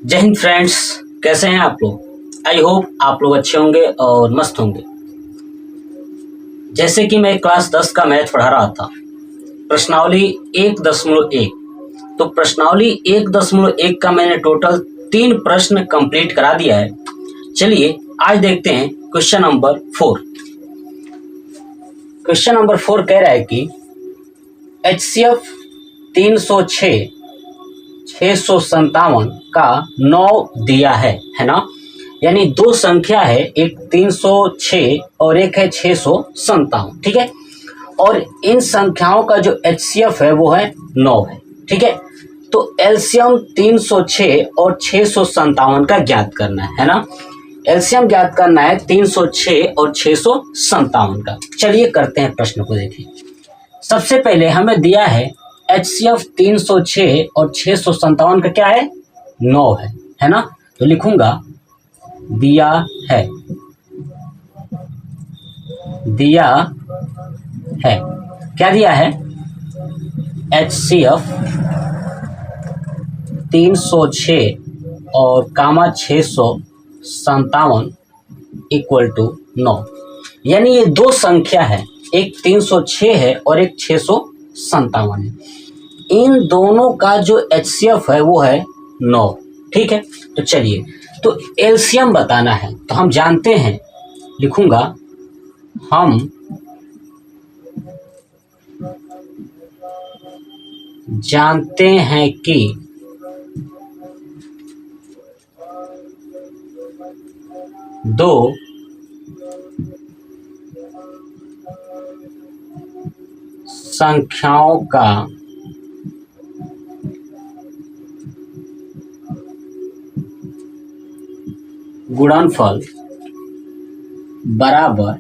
जय हिंद फ्रेंड्स, कैसे हैं आप लोग। आई होप आप लोग अच्छे होंगे और मस्त होंगे। जैसे कि मैं क्लास 10 का मैथ पढ़ा रहा था, प्रश्नावली 1.1। तो प्रश्नावली 1.1 का मैंने टोटल 3 प्रश्न कंप्लीट करा दिया है। चलिए आज देखते हैं क्वेश्चन नंबर 4। क्वेश्चन नंबर 4 कह रहा है कि HCF 306 657 का 9 दिया है ना। यानी दो संख्या है, एक 306 और एक है 657, ठीक है। और इन संख्याओं का जो HCF है वो है 9 है, ठीक है। तो एलसीएम 306 और 657 का ज्ञात करना है ना। एलसीएम ज्ञात करना है 306 और 657 का। चलिए करते हैं प्रश्न को। देखिए सबसे पहले हमें दिया है HCF 306 और 657 का क्या है, 9 है ना। तो लिखूंगा दिया है क्या दिया है, HCF 306 और 657 इक्वल टू 9। यानी ये दो संख्या है, एक 306 है और एक 657 है। इन दोनों का जो HCF है वो है 9, ठीक है। तो चलिए, तो एलसीएम बताना है तो हम जानते हैं, लिखूंगा हम जानते हैं कि दो संख्याओं का गुणनफल बराबर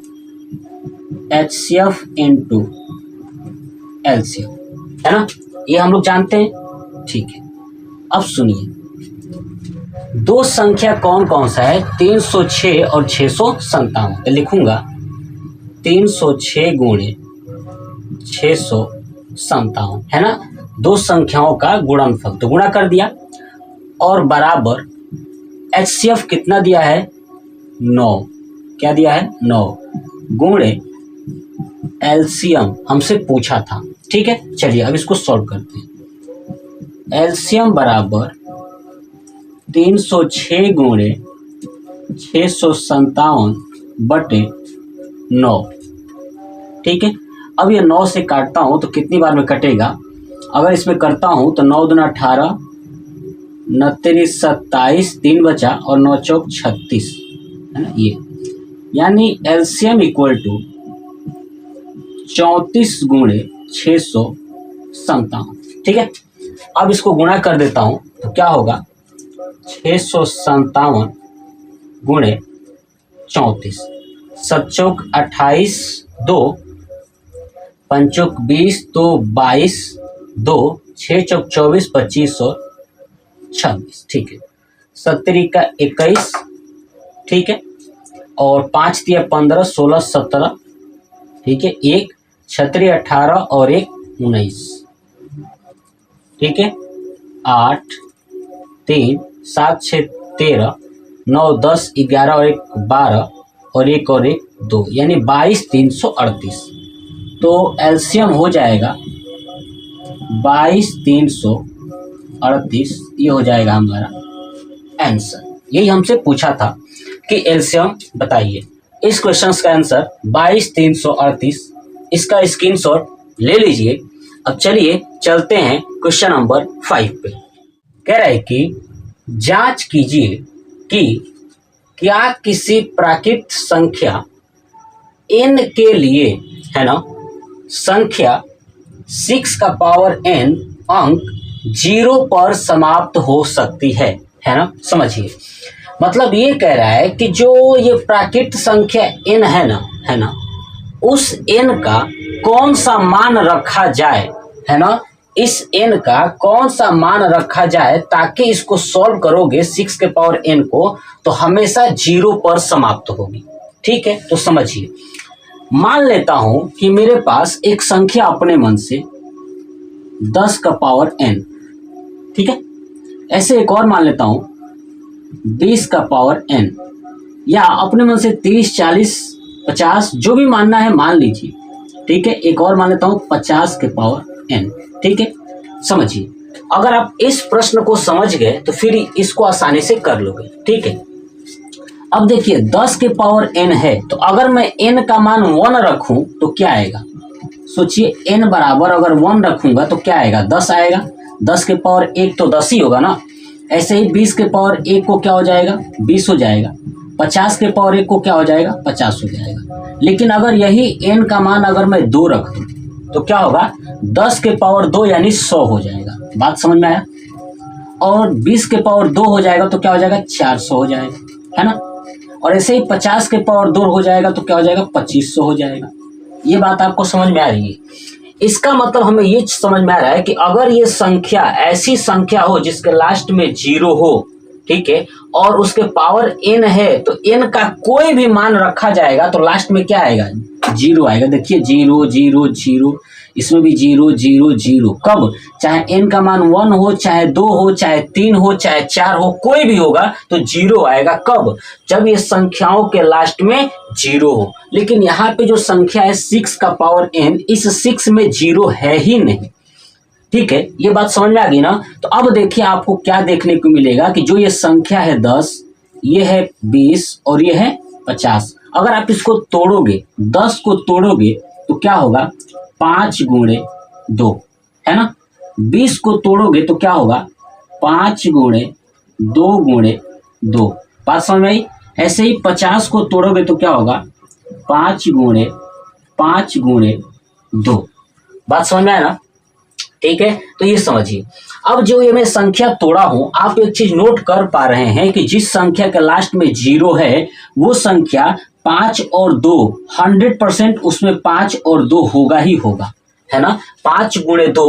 HCF इंटू एलसीएम है ना। ये हम लोग जानते हैं, ठीक है। अब सुनिए, दो संख्या कौन कौन सा है, 306 और 657। तो लिखूंगा 306 गुणे 657 है ना। दो संख्याओं का गुणनफल, तो गुणा कर दिया, और बराबर HCF कितना दिया है, 9। क्या दिया है, 9 गुणे एलसीएम हमसे पूछा था, ठीक है। चलिए अब इसको सॉल्व करते हैं। एलसीएम बराबर 306 गुणे 657 बटे 9, ठीक है। अब ये 9 से काटता हूं तो कितनी बार में कटेगा, अगर इसमें करता हूं तो 9 दूना 18, 9 तेरी 27, 3 बचा और 9 चौक 36 है ना। ये यानी एलसीएम इक्वल टू 34 गुणे 657, ठीक है। अब इसको गुणा कर देता हूं तो क्या होगा, 657 गुणे 34, 7 चौक 28, 2 पंचोक 20, 2 22, 2 6 चौक 24, 25 और 26, ठीक है। 17 का 21, ठीक है। और 5 दिया 15, 16 17, ठीक है। 1 6 18 और 1 19, ठीक है। 8 3 7 6 13, 9 10 11 और 1 12 और 1 और 1 2, यानी 22 338। तो एलसीएम हो जाएगा 22 338। ये हो जाएगा हमारा आंसर। यही हमसे पूछा था कि एलसीएम बताइए। इस क्वेश्चन का आंसर 22 338। इसका स्क्रीनशॉट ले लीजिए। अब चलिए चलते हैं क्वेश्चन नंबर 5 पे। कह रहा है कि जांच कीजिए कि क्या किसी प्राकृत संख्या n के लिए, है ना, संख्या 6 का पावर n अंक 0 पर समाप्त हो सकती है ना। समझिए, मतलब ये कह रहा है कि जो ये प्राकृत संख्या n है ना, उस n का कौन सा मान रखा जाए, है ना। इस n का कौन सा मान रखा जाए ताकि इसको सॉल्व करोगे 6 के पावर n को तो हमेशा 0 पर समाप्त होगी, ठीक है। तो समझिए, मान लेता हूं कि मेरे पास एक संख्या अपने मन से 10 का पावर n, ठीक है। ऐसे एक और मान लेता हूं 20 का पावर n, या अपने मन से 30, 40, 50 जो भी मानना है मान लीजिए। ठीक है, एक और मान लेता हूँ 50 के पावर n। ठीक है, समझिए, अगर आप इस प्रश्न को समझ गए तो फिर इसको आसानी से कर लोगे। ठीक है, अब देखिए 10 के पावर n है, तो अगर मैं n का मान 1 रखूं तो क्या आएगा? सोचिए, n बराबर अगर 1 रखूंगा तो क्या आएगा? 10 आएगा। 10 के पावर 1 तो 10 ही होगा ना। ऐसे ही 20 के पावर 1 को क्या हो जाएगा? 20 हो जाएगा। 50 के पावर 1 को क्या हो जाएगा? 50 हो जाएगा। लेकिन अगर यही n का मान अगर मैं 2 रख दूं तो क्या होगा? 10 के पावर 2 यानी 100 हो जाएगा। बात समझ में आया? और 20 के पावर 2 हो जाएगा तो क्या हो जाएगा? 400 हो जाएगा, है ना। और ऐसे ही 50 के पावर 2 हो जाएगा तो क्या हो जाएगा? 2500 हो जाएगा। ये बात आपको समझ में आ रही है? इसका मतलब हमें ये समझ में आ रहा है कि अगर ये संख्या ऐसी संख्या हो जिसके लास्ट में 0 हो, ठीक है, और उसके पावर n है, तो n का कोई भी मान रखा जाएगा तो लास्ट में क्या आएगा? 0 आएगा। देखिए 0 0 0, इसमें भी 0 0 0। कब? चाहे n का मान 1 हो, चाहे 2 हो, चाहे 3 हो, चाहे 4 हो, कोई भी होगा तो 0 आएगा। कब? जब ये संख्याओं के लास्ट में 0 हो। लेकिन यहाँ पे जो संख्या है 6 का पावर n, इस 6 में 0 है ही नहीं। ठीक है, ये बात समझ में आ गई ना। तो अब देखिए आपको क्या देखने को मिलेगा कि जो ये संख्या है 10, ये है 20 और ये है 50। अगर आप इसको तोड़ोगे, 10 को तोड़ोगे तो क्या होगा? 5 गुणे 2, है ना। 20 को तोड़ोगे तो क्या होगा? 5 गुणे 2 गुणे 2। बात समझ में आई? ऐसे ही 50 को तोड़ोगे तो क्या होगा? 5 गुणे 5 गुणे 2। बात समझ में आया ना? ठीक है, तो ये समझिए। अब जो ये मैं संख्या तोड़ा हूं, आप एक चीज नोट कर पा रहे हैं कि जिस संख्या के लास्ट में 0 है वो संख्या 5 और 2 100% उसमें 5 और 2 होगा ही होगा, है ना। 5 गुणे 2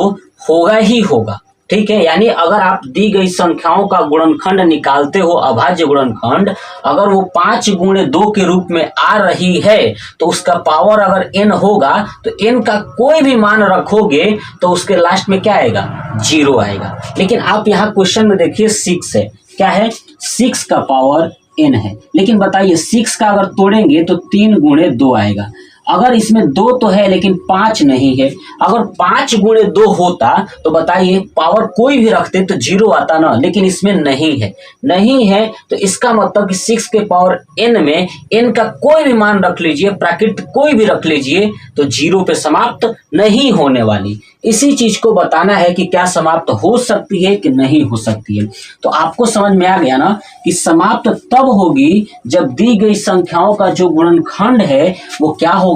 होगा ही होगा। ठीक है, यानी अगर आप दी गई संख्याओं का गुणनखंड निकालते हो, अभाज्य गुणनखंड, अगर वो 5 गुणे 2 के रूप में आ रही है तो उसका पावर अगर n होगा तो n का कोई भी मान रखोगे तो उसके लास्ट में क्या आएगा? 0 आएगा। लेकिन आप यहाँ क्वेश्चन में देखिए 6 है। क्या है? 6 का पावर n है। लेकिन बताइए 6 का अगर तोड़ेंगे तो 3 गुणे 2 आएगा। अगर इसमें 2 तो है लेकिन 5 नहीं है। अगर 5 गुणे 2 होता तो बताइए पावर कोई भी रखते तो 0 आता ना, लेकिन इसमें नहीं है। नहीं है तो इसका मतलब कि 6 के पावर n में n का कोई भी मान रख लीजिए, प्राकृतिक कोई भी रख लीजिए, तो 0 पे समाप्त नहीं होने वाली। इसी चीज को बताना है कि क्या समाप्त हो सकती है कि नहीं हो सकती है। तो आपको समझ में आ गया ना कि समाप्त तब होगी जब दी गई संख्याओं का जो गुणनखंड है वो क्या होगा?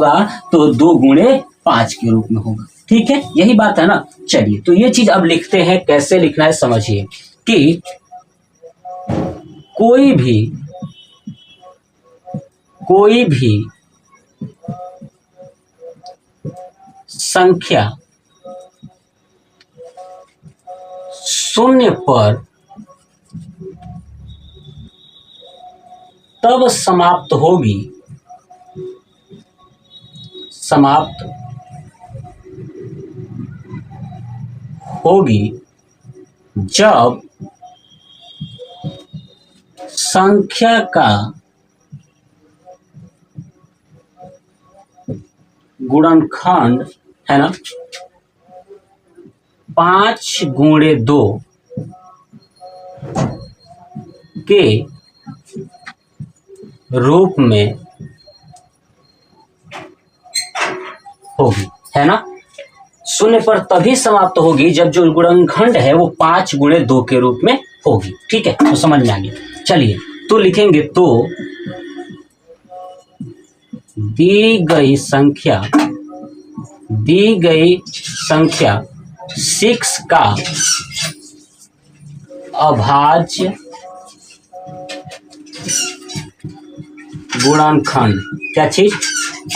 तो 2 गुणे 5 के रूप में होगा। ठीक है, यही बात है ना। चलिए, तो ये चीज अब लिखते हैं। कैसे लिखना है समझिए कि कोई भी संख्या शून्य पर तब समाप्त होगी जब संख्या का गुणनखंड, है ना, 5 गुणे 2 के रूप में होगी, है ना। शून्य पर तभी समाप्त होगी जब जो गुणनखंड है वो 5 गुणे 2 के रूप में होगी। ठीक है, तो समझ में आ गया। चलिए, तो लिखेंगे तो दी गई संख्या 6 का अभाज्य गुणनखंड, क्या चीज?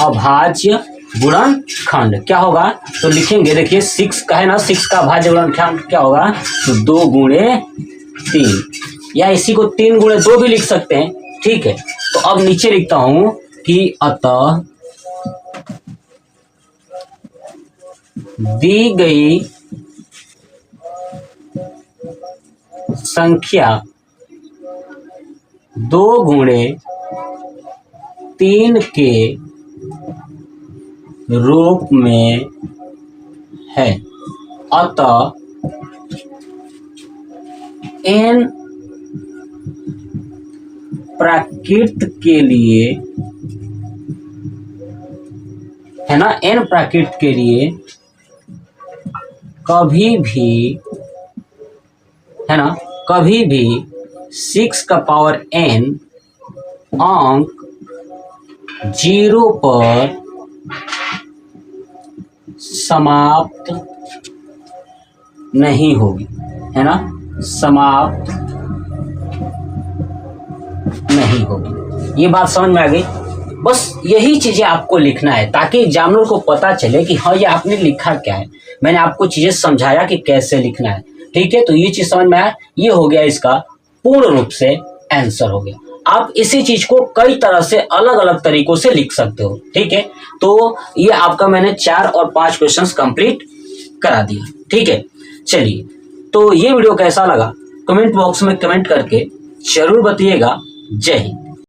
अभाज्य गुणनखंड क्या होगा? तो लिखेंगे, देखिए 6 का है ना, 6 का अभाज्य गुणनखंड क्या होगा? तो 2 गुणे 3, या इसी को 3 गुणे 2 भी लिख सकते हैं। ठीक है, तो अब नीचे लिखता हूं कि अतः दी गई संख्या 2 गुणे 3 के रूप में है। अतः n प्राकृत के लिए है ना, n प्राकृत के लिए कभी भी है ना, कभी भी 6 का पावर n अंक 0 पर समाप्त नहीं होगी, है ना, समाप्त नहीं होगी। ये बात समझ में आ गई। बस यही चीजें आपको लिखना है ताकि एग्जामिनर को पता चले कि हाँ ये आपने लिखा क्या है। मैंने आपको चीजें समझाया कि कैसे लिखना है, ठीक है। तो ये चीज समझ में आया, ये हो गया इसका पूर्ण रूप से आंसर हो गया। आप इसी चीज को कई तरह से अलग अलग तरीकों से लिख सकते हो, ठीक है। तो ये आपका मैंने 4 और 5 क्वेश्चंस कंप्लीट करा दिया, ठीक है। चलिए, तो ये वीडियो कैसा लगा कमेंट बॉक्स में कमेंट करके जरूर बताइएगा। जय हिंद।